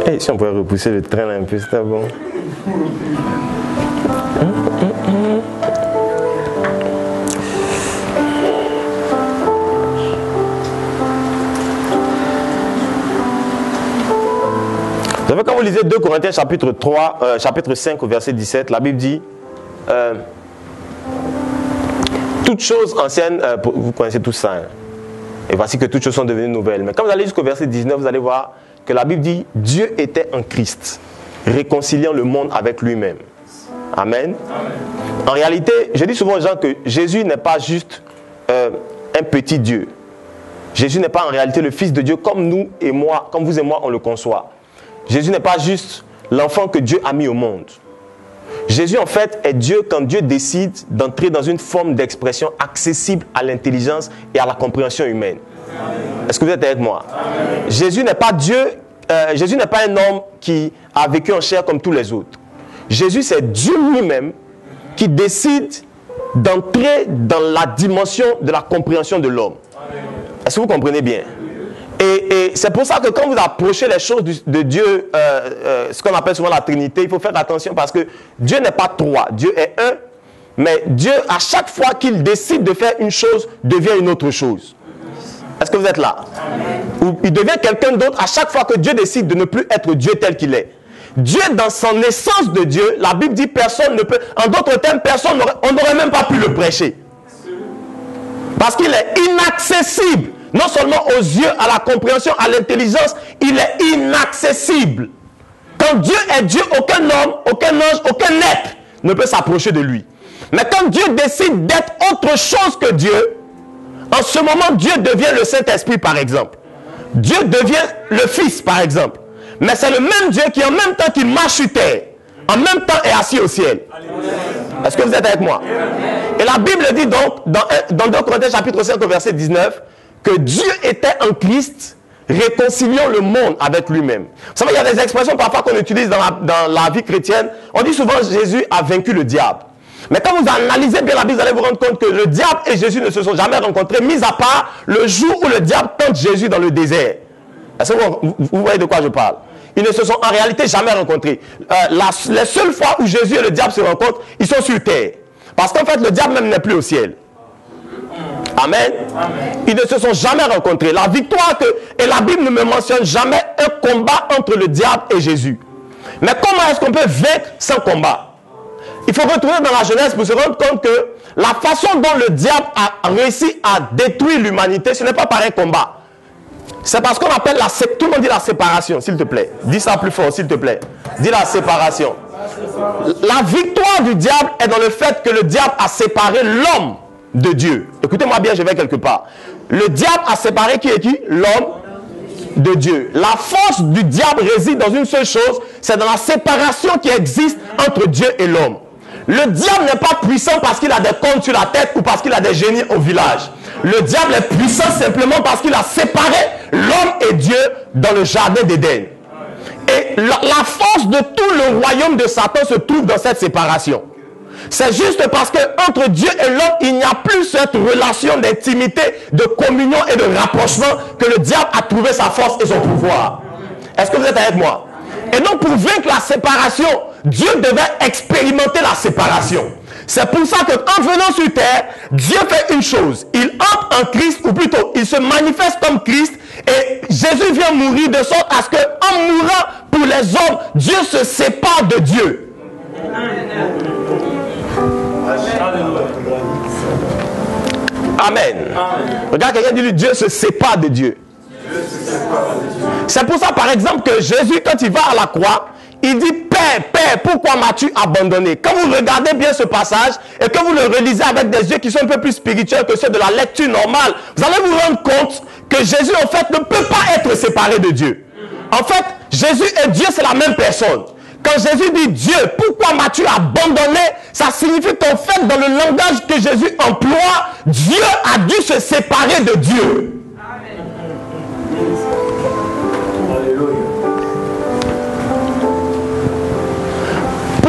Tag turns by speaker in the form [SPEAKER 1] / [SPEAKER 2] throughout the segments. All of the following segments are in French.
[SPEAKER 1] Hey, si on pouvait repousser le train là un peu, c'était bon. Vous savez, quand vous lisez 2 Corinthiens chapitre 5 au verset 17, la Bible dit toutes choses anciennes, vous connaissez tout ça, hein, et voici que toutes choses sont devenues nouvelles. Mais quand vous allez jusqu'au verset 19, vous allez voir que la Bible dit Dieu était en Christ, réconciliant le monde avec lui-même. Amen. Amen. En réalité, je dis souvent aux gens que Jésus n'est pas juste un petit Dieu. Jésus n'est pas en réalité le Fils de Dieu comme nous et moi, comme vous et moi on le conçoit. Jésus n'est pas juste l'enfant que Dieu a mis au monde. Jésus en fait est Dieu quand Dieu décide d'entrer dans une forme d'expression accessible à l'intelligence et à la compréhension humaine. Est-ce que vous êtes avec moi? Amen. Jésus n'est pas Dieu, Jésus n'est pas un homme qui a vécu en chair comme tous les autres. Jésus c'est Dieu lui-même qui décide d'entrer dans la dimension de la compréhension de l'homme. Est-ce que vous comprenez bien? Et c'est pour ça que quand vous approchez les choses de Dieu, ce qu'on appelle souvent la Trinité, il faut faire attention parce que Dieu n'est pas trois, Dieu est un, mais Dieu, à chaque fois qu'il décide de faire une chose, devient une autre chose. Est-ce que vous êtes là? Ou il devient quelqu'un d'autre à chaque fois que Dieu décide de ne plus être Dieu tel qu'il est. Dieu, dans son essence de Dieu, la Bible dit personne ne peut, en d'autres termes, on n'aurait même pas pu le prêcher. Parce qu'il est inaccessible. Non seulement aux yeux, à la compréhension, à l'intelligence, il est inaccessible. Quand Dieu est Dieu, aucun homme, aucun ange, aucun être ne peut s'approcher de lui. Mais quand Dieu décide d'être autre chose que Dieu, en ce moment, Dieu devient le Saint-Esprit, par exemple. Dieu devient le Fils, par exemple. Mais c'est le même Dieu qui, en même temps qu'il marche sur terre, en même temps est assis au ciel. Est-ce que vous êtes avec moi? Et la Bible dit donc, dans 2 Corinthiens chapitre 5, verset 19, que Dieu était en Christ, réconciliant le monde avec lui-même. Vous savez, il y a des expressions parfois qu'on utilise dans la vie chrétienne. On dit souvent Jésus a vaincu le diable. Mais quand vous analysez bien la Bible, vous allez vous rendre compte que le diable et Jésus ne se sont jamais rencontrés, mis à part le jour où le diable tente Jésus dans le désert. Est-ce que vous voyez de quoi je parle? Ils ne se sont en réalité jamais rencontrés. Les seules fois où Jésus et le diable se rencontrent, ils sont sur terre. Parce qu'en fait, le diable même n'est plus au ciel. Amen. Amen. Ils ne se sont jamais rencontrés. La victoire et la Bible ne me mentionne jamais un combat entre le diable et Jésus. Mais comment est-ce qu'on peut vaincre sans combat? Il faut retourner dans la Genèse pour se rendre compte que la façon dont le diable a réussi à détruire l'humanité, ce n'est pas par un combat. C'est parce qu'on appelle tout le monde dit la séparation, s'il te plaît. Dis ça plus fort, s'il te plaît. Dis la séparation. La victoire du diable est dans le fait que le diable a séparé l'homme de Dieu. Écoutez-moi bien, je vais quelque part. Le diable a séparé qui est qui? L'homme de Dieu. La force du diable réside dans une seule chose, c'est dans la séparation qui existe entre Dieu et l'homme. Le diable n'est pas puissant parce qu'il a des cornes sur la tête ou parce qu'il a des génies au village. Le diable est puissant simplement parce qu'il a séparé l'homme et Dieu dans le jardin d'Éden. Et la force de tout le royaume de Satan se trouve dans cette séparation. C'est juste parce que entre Dieu et l'homme, il n'y a plus cette relation d'intimité, de communion et de rapprochement que le diable a trouvé sa force et son pouvoir. Est-ce que vous êtes avec moi? Et donc pour vaincre la séparation, Dieu devait expérimenter la séparation. C'est pour ça qu'en venant sur terre, Dieu fait une chose. Il entre en Christ, ou plutôt, il se manifeste comme Christ, et Jésus vient mourir de sorte à ce qu'en mourant pour les hommes, Dieu se sépare de Dieu. Amen. Regarde quelqu'un dit, Dieu se sépare de Dieu. C'est pour ça, par exemple, que Jésus, quand il va à la croix, il dit, Père, Père, pourquoi m'as-tu abandonné? Quand vous regardez bien ce passage et que vous le relisez avec des yeux qui sont un peu plus spirituels que ceux de la lecture normale, vous allez vous rendre compte que Jésus, en fait, ne peut pas être séparé de Dieu. En fait, Jésus et Dieu, c'est la même personne. Quand Jésus dit Dieu, pourquoi m'as-tu abandonné? Ça signifie qu'en fait, dans le langage que Jésus emploie, Dieu a dû se séparer de Dieu.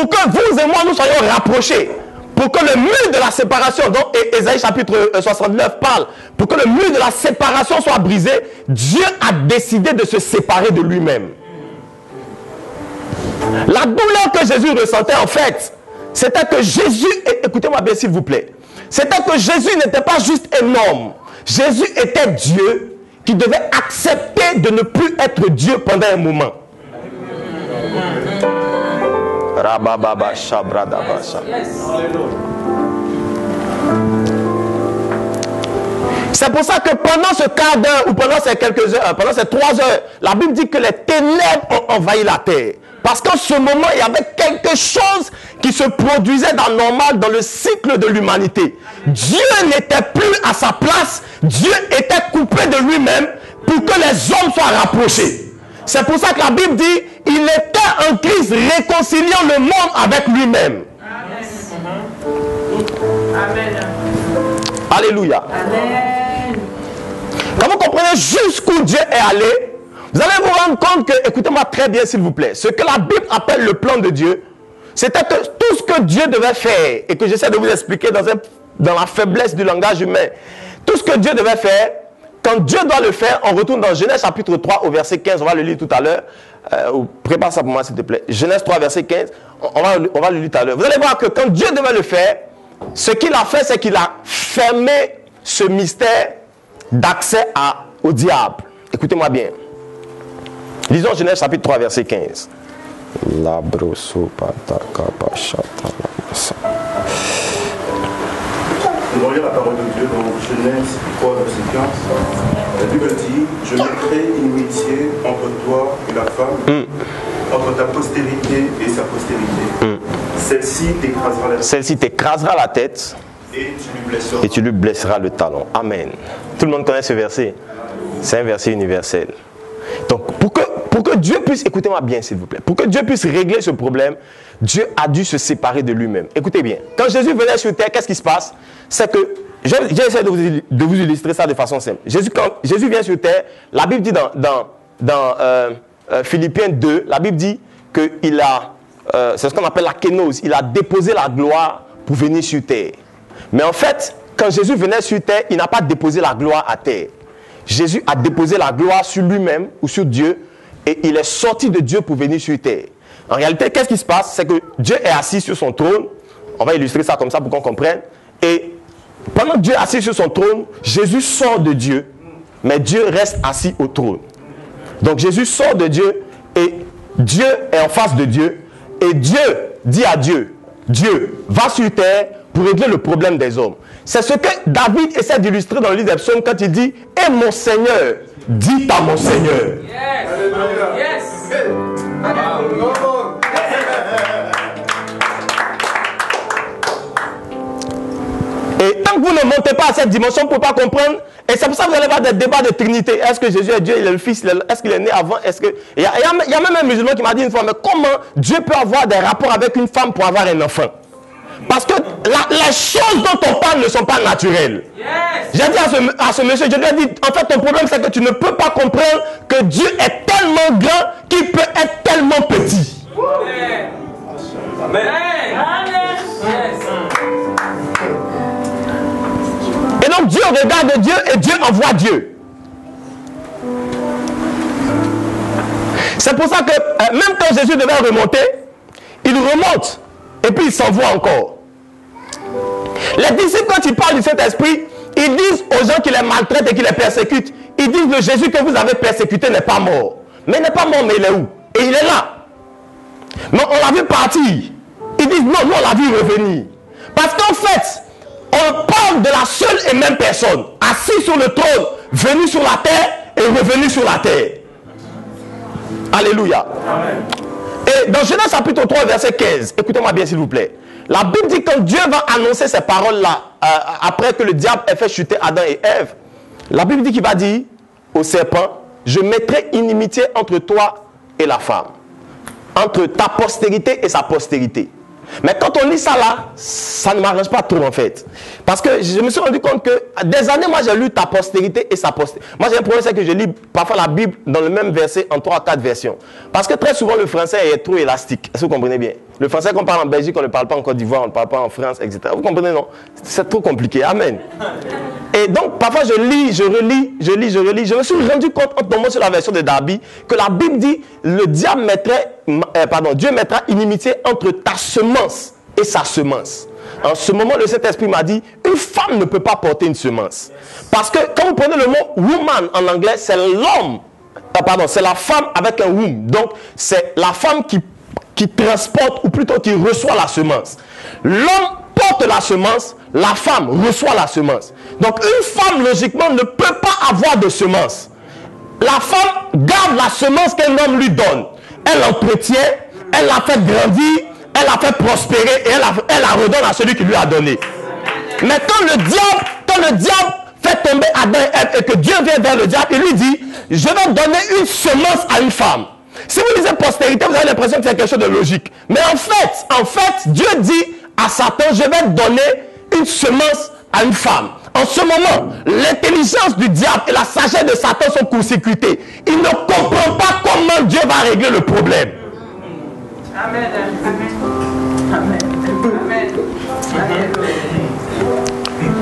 [SPEAKER 1] pour que vous et moi nous soyons rapprochés, pour que le mur de la séparation, dont Ésaïe chapitre 69 parle, pour que le mur de la séparation soit brisé, Dieu a décidé de se séparer de lui-même. La douleur que Jésus ressentait en fait, c'était que Jésus, écoutez-moi bien s'il vous plaît, c'était que Jésus n'était pas juste un homme. Jésus était Dieu qui devait accepter de ne plus être Dieu pendant un moment. C'est pour ça que pendant ce quart d'heure ou pendant ces quelques heures, pendant ces 3 heures, la Bible dit que les ténèbres ont envahi la terre. Parce qu'en ce moment, il y avait quelque chose qui se produisait d'anormal dans le cycle de l'humanité. Dieu n'était plus à sa place. Dieu était coupé de lui-même pour que les hommes soient rapprochés. C'est pour ça que la Bible dit, il était en Christ réconciliant le monde avec lui-même.
[SPEAKER 2] Amen.
[SPEAKER 1] Alléluia.
[SPEAKER 2] Amen.
[SPEAKER 1] Quand vous comprenez jusqu'où Dieu est allé, vous allez vous rendre compte que, écoutez-moi très bien s'il vous plaît, ce que la Bible appelle le plan de Dieu, c'était que tout ce que Dieu devait faire, et que j'essaie de vous expliquer dans la faiblesse du langage humain, tout ce que Dieu devait faire, quand Dieu doit le faire, on retourne dans Genèse chapitre 3 au verset 15, on va le lire tout à l'heure, prépare ça pour moi s'il te plaît, Genèse 3 verset 15, on va le lire tout à l'heure. Vous allez voir que quand Dieu devait le faire, ce qu'il a fait, c'est qu'il a fermé ce mystère d'accès au diable. Écoutez-moi bien. Lisons Genèse chapitre 3 verset 15.
[SPEAKER 3] Nous voyons la parole de Dieu dans Genèse 3 verset 15. La Bible dit, je mettrai inimitié entre toi et la femme, entre ta postérité et sa postérité. Celle-ci t'écrasera la tête. Et tu lui blesseras le talon.
[SPEAKER 1] Amen. Tout le monde connaît ce verset. C'est un verset universel. Donc, pour que Dieu puisse, écoutez-moi bien s'il vous plaît, pour que Dieu puisse régler ce problème, Dieu a dû se séparer de lui-même. Écoutez bien, quand Jésus venait sur terre, qu'est-ce qui se passe? C'est que, j'essaie de vous illustrer ça de façon simple. Quand Jésus vient sur terre, la Bible dit dans Philippiens 2, la Bible dit qu'il a, c'est ce qu'on appelle la kénose, il a déposé la gloire pour venir sur terre. Mais en fait, quand Jésus venait sur terre, il n'a pas déposé la gloire à terre. Jésus a déposé la gloire sur lui-même ou sur Dieu et il est sorti de Dieu pour venir sur terre. En réalité, qu'est-ce qui se passe? C'est que Dieu est assis sur son trône. On va illustrer ça comme ça pour qu'on comprenne. Et pendant que Dieu est assis sur son trône, Jésus sort de Dieu, mais Dieu reste assis au trône. Donc Jésus sort de Dieu et Dieu est en face de Dieu. Et Dieu dit à Dieu, Dieu, va sur terre pour régler le problème des hommes. C'est ce que David essaie d'illustrer dans le livre des psaumes quand il dit, « Et mon Seigneur, dit à mon Seigneur. »
[SPEAKER 2] Yes.
[SPEAKER 1] Et tant que vous ne montez pas à cette dimension, vous ne pouvez pas comprendre. Et c'est pour ça que vous allez avoir des débats de Trinité. Est-ce que Jésus est Dieu, il est le Fils? Est-ce qu'il est né avant? Il y a même un musulman qui m'a dit une fois, mais comment Dieu peut avoir des rapports avec une femme pour avoir un enfant? Parce que les choses dont on parle ne sont pas naturelles. Yes. J'ai dit à ce monsieur, je lui ai dit, en fait ton problème c'est que tu ne peux pas comprendre que Dieu est tellement grand qu'il peut être tellement petit. Amen. Amen. Et donc Dieu regarde Dieu et Dieu envoie Dieu. C'est pour ça que même quand Jésus devait remonter, il remonte. Et puis il s'envoie encore. Les disciples, quand ils parlent du Saint-Esprit, ils disent aux gens qui les maltraitent et qui les persécutent, ils disent, le Jésus que vous avez persécuté n'est pas mort. Mais il n'est pas mort, mais il est où? Et il est là. Mais on l'a vu partir. Ils disent, non, nous on l'a vu revenir. Parce qu'en fait, on parle de la seule et même personne, assis sur le trône, venu sur la terre et revenu sur la terre. Alléluia. Amen. Et dans Genèse chapitre 3 verset 15, écoutez-moi bien s'il vous plaît. La Bible dit que quand Dieu va annoncer ces paroles-là, après que le diable ait fait chuter Adam et Ève, la Bible dit qu'il va dire au serpent, je mettrai inimitié entre toi et la femme, entre ta postérité et sa postérité. Mais quand on lit ça là, ça ne m'arrange pas trop en fait. Parce que je me suis rendu compte que des années, moi j'ai lu ta postérité et sa postérité. Moi j'ai un problème, c'est que je lis parfois la Bible dans le même verset en 3 à 4 versions. Parce que très souvent le français est trop élastique. Est-ce que vous comprenez bien? Le français qu'on parle en Belgique, on ne parle pas en Côte d'Ivoire, on ne parle pas en France, etc. Vous comprenez, non? C'est trop compliqué. Amen. Et donc parfois je lis, je relis. Je me suis rendu compte en tombant sur la version de Darby que la Bible dit Dieu mettra inimitié entre ta semence et sa semence. En ce moment, le Saint-Esprit m'a dit, une femme ne peut pas porter une semence. Parce que quand vous prenez le mot woman en anglais, c'est l'homme. C'est la femme avec un womb. Donc, c'est la femme qui transporte, ou plutôt qui reçoit la semence. L'homme porte la semence, la femme reçoit la semence. Donc, une femme, logiquement, ne peut pas avoir de semence. La femme garde la semence qu'un homme lui donne. Elle l'entretient, elle la fait grandir, elle la fait prospérer et elle la redonne à celui qui lui a donné. Mais quand le diable fait tomber Adam et Ève et que Dieu vient vers le diable, il lui dit, je vais donner une semence à une femme. Si vous lisez postérité, vous avez l'impression que c'est quelque chose de logique. Mais en fait, Dieu dit à Satan, je vais donner une semence à une femme. En ce moment, l'intelligence du diable et la sagesse de Satan sont court-circuitées. Il ne comprend pas comment Dieu va régler le problème.
[SPEAKER 2] Amen. Amen. Amen. Amen.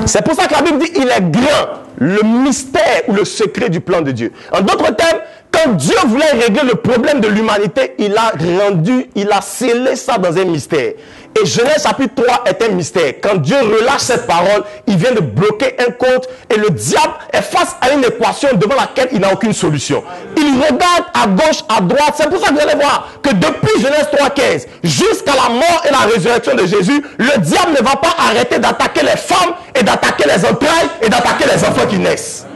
[SPEAKER 1] C'est pour ça que la Bible dit il est grand, le mystère ou le secret du plan de Dieu. En d'autres termes, quand Dieu voulait régler le problème de l'humanité, il a scellé ça dans un mystère. Et Genèse chapitre 3 est un mystère. Quand Dieu relâche cette parole, il vient de bloquer un compte et le diable est face à une équation devant laquelle il n'a aucune solution. Il regarde à gauche, à droite. C'est pour ça que vous allez voir que depuis Genèse 3,15 jusqu'à la mort et la résurrection de Jésus, le diable ne va pas arrêter d'attaquer les femmes et d'attaquer les entrailles et d'attaquer les enfants qui naissent.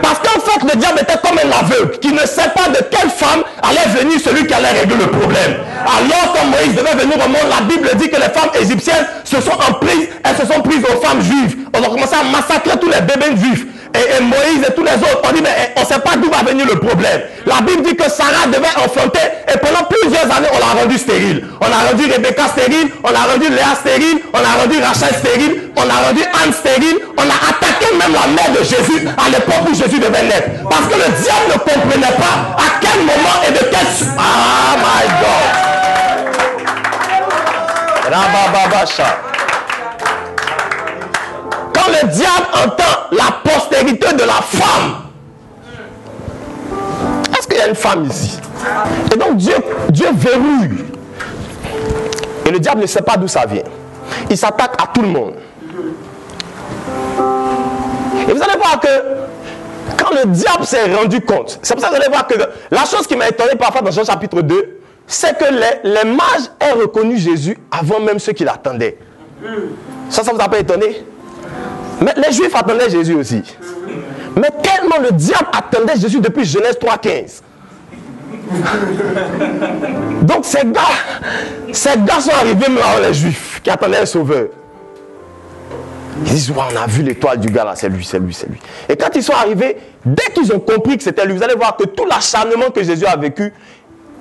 [SPEAKER 1] Parce qu'en fait, le diable était comme un aveugle qui ne sait pas de quelle femme allait venir celui qui allait régler le problème. Alors, quand Moïse devait venir au monde, la Bible dit que les femmes égyptiennes elles se sont prises aux femmes juives. On a commencé à massacrer tous les bébés juifs. Et Moïse et tous les autres, on dit, mais on ne sait pas d'où va venir le problème. La Bible dit que Sarah devait enfanter et pendant plusieurs années, on l'a rendu stérile. On a rendu Rebecca stérile, on a rendu Léa stérile, on a rendu Rachel stérile, on a rendu Anne stérile, on a attaqué même la mère de Jésus à l'époque où Jésus devait naître. Parce que le diable ne comprenait pas à quel moment et de quel... Ah my God! Rabababasha. Quand le diable entend la postérité de la femme, est-ce qu'il y a une femme ici? Et donc Dieu verrouille. Et le diable ne sait pas d'où ça vient. Il s'attaque à tout le monde. Et vous allez voir que quand le diable s'est rendu compte, c'est pour ça que vous allez voir que la chose qui m'a étonné parfois dans Jean chapitre 2, c'est que les mages aient reconnu Jésus avant même ceux qui l'attendaient. Ça vous a pas étonné? Mais les Juifs attendaient Jésus aussi. Mais tellement le diable attendait Jésus depuis Genèse 3,15. Donc ces gars sont arrivés même avant les Juifs qui attendaient un sauveur. Ils disent, ouais, on a vu l'étoile du gars là, c'est lui. Et quand ils sont arrivés, dès qu'ils ont compris que c'était lui, vous allez voir que tout l'acharnement que Jésus a vécu,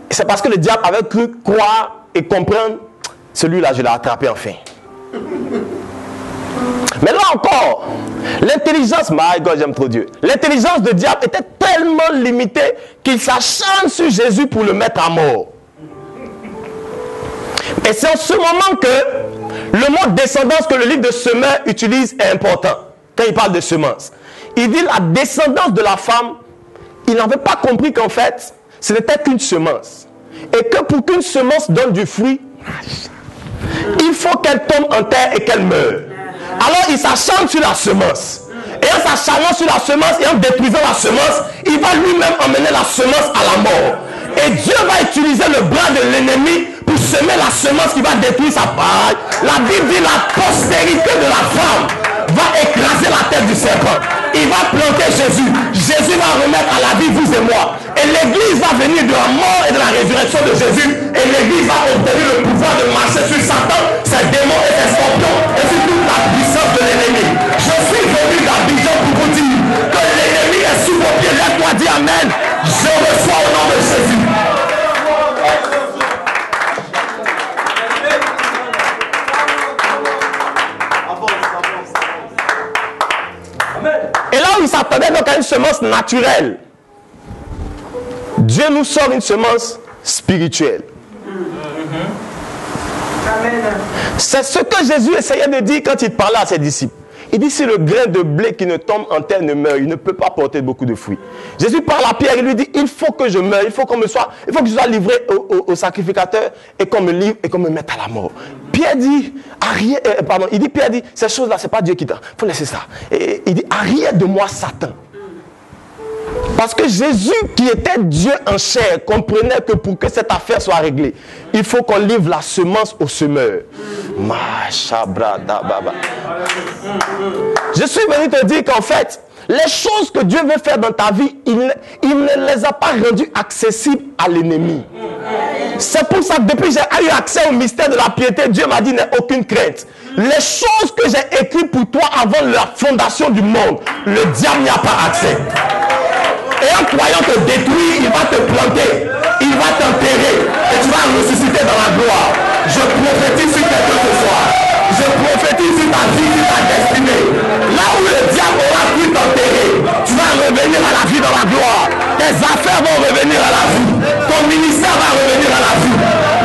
[SPEAKER 1] c'est parce que le diable avait cru croire et comprendre, celui-là, je l'ai attrapé enfin. Mais là encore, l'intelligence, my God, j'aime trop Dieu. L'intelligence de diable était tellement limitée qu'il s'acharne sur Jésus pour le mettre à mort. Et c'est en ce moment que le mot descendance que le livre de Semeur utilise est important. Quand il parle de semence, il dit la descendance de la femme. Il n'avait pas compris qu'en fait, ce n'était qu'une semence. Et que pour qu'une semence donne du fruit, il faut qu'elle tombe en terre et qu'elle meure. Alors il s'acharne sur la semence. Et en s'acharnant sur la semence et en détruisant la semence, il va lui-même emmener la semence à la mort. Et Dieu va utiliser le bras de l'ennemi pour semer la semence qui va détruire sa part. La Bible dit la postérité de la femme va écraser la tête du serpent. Il va planter Jésus. Jésus va remettre à la vie vous et moi. Et l'église va venir de la mort et de la résurrection de Jésus. Et l'église va obtenir le pouvoir de marcher sur Satan, ses démons et ses scorpions. Et sur toute la puissance de l'ennemi. Je suis venu d'Abidjan pour vous dire que l'ennemi est sous vos pieds. Lève-toi, dis Amen. Je reçois au nom de Jésus. semence naturelle. Dieu nous sort une semence spirituelle. C'est ce que Jésus essayait de dire quand il parlait à ses disciples. Il dit, si le grain de blé qui ne tombe en terre ne meurt, il ne peut pas porter beaucoup de fruits. Jésus parle à Pierre, il lui dit, il faut que je meure, il faut que je sois livré au sacrificateur et qu'on me livre et qu'on me mette à la mort. Pierre dit, Pierre dit, ces choses-là, ce n'est pas Dieu qui t'a. Il faut laisser ça. Et il dit, arrière de moi, Satan. Parce que Jésus, qui était Dieu en chair, comprenait que pour que cette affaire soit réglée, il faut qu'on livre la semence au semeur. Je suis venu te dire qu'en fait, les choses que Dieu veut faire dans ta vie, il ne les a pas rendues accessibles à l'ennemi. C'est pour ça que depuis que j'ai eu accès au mystère de la piété, Dieu m'a dit, n'aie aucune crainte. Les choses que j'ai écrites pour toi avant la fondation du monde, le diable n'y a pas accès. Et en croyant te détruire, il va te planter, il va t'enterrer et tu vas ressusciter dans la gloire. Je prophétise sur quelque chose ce soir. Je prophétise sur ta vie, sur ta destinée. Là où le diable aura pu t'enterrer, tu vas revenir à la vie dans la gloire. Tes affaires vont revenir à la vie. Ton ministère va revenir à la vie.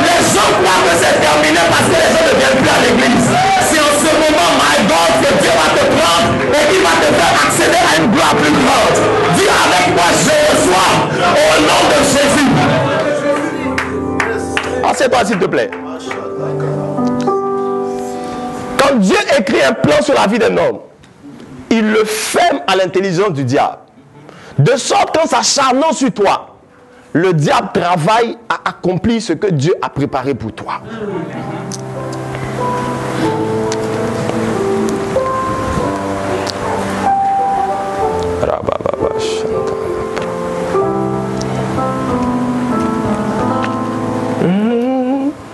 [SPEAKER 1] Les gens croient que c'est terminé parce que les gens ne viennent plus à l'église. C'est en ce moment, my God, que Dieu va te prendre et il va te faire accéder à une gloire plus grande. Dis avec moi, je reçois au nom de Jésus. Assieds-toi s'il te plaît. Quand Dieu écrit un plan sur la vie d'un homme, il le ferme à l'intelligence du diable. De sorte qu'en s'acharnant sur toi, le diable travaille à accomplir ce que Dieu a préparé pour toi.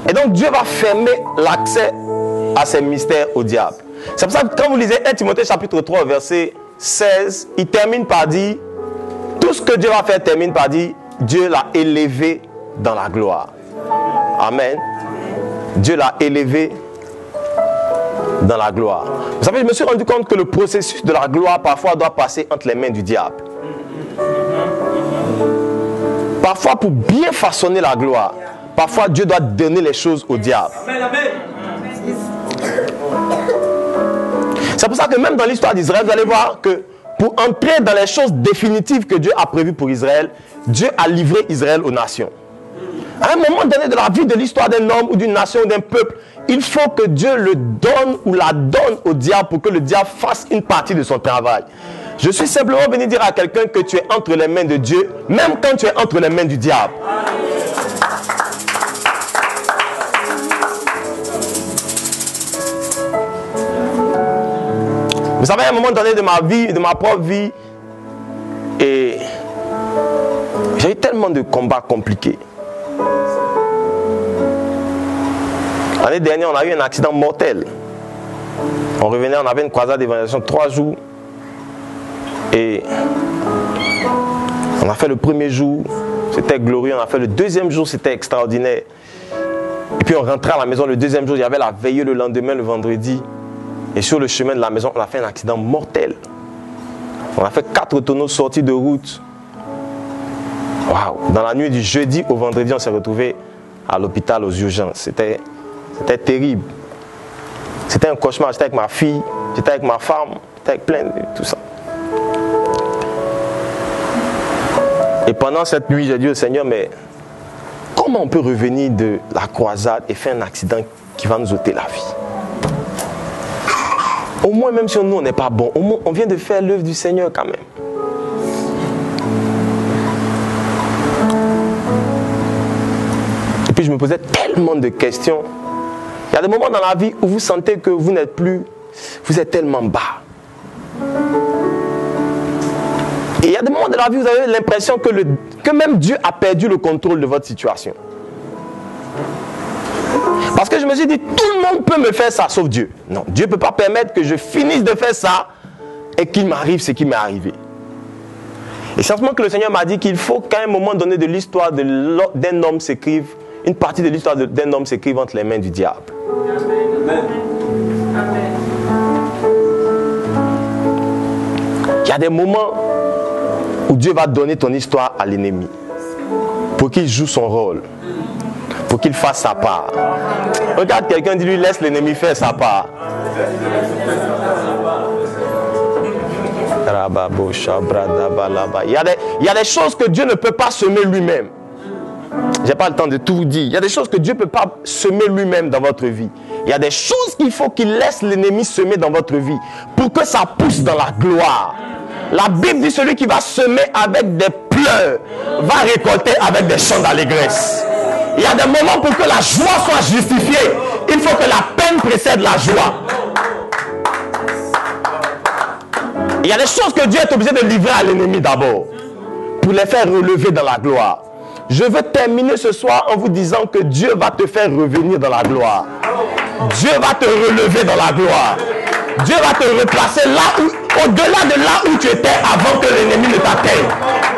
[SPEAKER 1] Et donc Dieu va fermer l'accès à ces mystères au diable. C'est pour ça que quand vous lisez 1 Timothée chapitre 3 verset 16, il termine par dire, tout ce que Dieu va faire termine par dire, Dieu l'a élevé dans la gloire. Amen. Dieu l'a élevé dans la gloire. Vous savez, je me suis rendu compte que le processus de la gloire parfois doit passer entre les mains du diable. Parfois, pour bien façonner la gloire, parfois Dieu doit donner les choses au diable. C'est pour ça que même dans l'histoire d'Israël, vous allez voir que pour entrer dans les choses définitives que Dieu a prévues pour Israël, Dieu a livré Israël aux nations. À un moment donné de la vie de l'histoire d'un homme ou d'une nation ou d'un peuple, il faut que Dieu le donne ou la donne au diable pour que le diable fasse une partie de son travail. Je suis simplement venu dire à quelqu'un que tu es entre les mains de Dieu, même quand tu es entre les mains du diable. Vous savez, à un moment donné de ma vie, de ma propre vie, et j'ai eu tellement de combats compliqués. L'année dernière, on a eu un accident mortel. On revenait, on avait une croisade d'évangélisation 3 jours. Et on a fait le premier jour, c'était glorieux. On a fait le deuxième jour, c'était extraordinaire. Et puis on rentrait à la maison le deuxième jour, il y avait la veillée le lendemain, le vendredi. Et sur le chemin de la maison, on a fait un accident mortel. On a fait 4 tonneaux sortis de route. Waouh! Dans la nuit du jeudi au vendredi, on s'est retrouvé à l'hôpital aux urgences. C'était terrible. C'était un cauchemar. J'étais avec ma fille, j'étais avec ma femme, j'étais avec plein de tout ça. Et pendant cette nuit, j'ai dit au Seigneur, mais comment on peut revenir de la croisade et faire un accident qui va nous ôter la vie? Au moins, même si nous, on n'est pas bon, au moins, on vient de faire l'œuvre du Seigneur quand même. Et puis, je me posais tellement de questions. Il y a des moments dans la vie où vous sentez que vous n'êtes plus, vous êtes tellement bas. Et il y a des moments de la vie où vous avez l'impression que même Dieu a perdu le contrôle de votre situation. Parce que je me suis dit, tout le monde peut me faire ça, sauf Dieu. Non, Dieu ne peut pas permettre que je finisse de faire ça et qu'il m'arrive ce qui m'est arrivé. Et c'est simplement que le Seigneur m'a dit qu'il faut qu'à un moment donné de l'histoire d'un homme s'écrive, une partie de l'histoire d'un homme s'écrive entre les mains du diable. Amen. Il y a des moments où Dieu va donner ton histoire à l'ennemi pour qu'il joue son rôle, pour qu'il fasse sa part. Regarde quelqu'un, dis-lui, laisse l'ennemi faire sa part. Il y a des choses que Dieu ne peut pas semer lui-même. Je n'ai pas le temps de tout vous dire. Il y a des choses que Dieu ne peut pas semer lui-même dans votre vie. Il y a des choses qu'il faut qu'il laisse l'ennemi semer dans votre vie pour que ça pousse dans la gloire. La Bible dit celui qui va semer avec des pleurs va récolter avec des chants d'allégresse. Il y a des moments pour que la joie soit justifiée. Il faut que la peine précède la joie. Il y a des choses que Dieu est obligé de livrer à l'ennemi d'abord pour les faire relever dans la gloire. Je veux terminer ce soir en vous disant que Dieu va te faire revenir dans la gloire. Dieu va te relever dans la gloire. Dieu va te replacer là où, au-delà de là où tu étais avant que l'ennemi ne t'atteigne.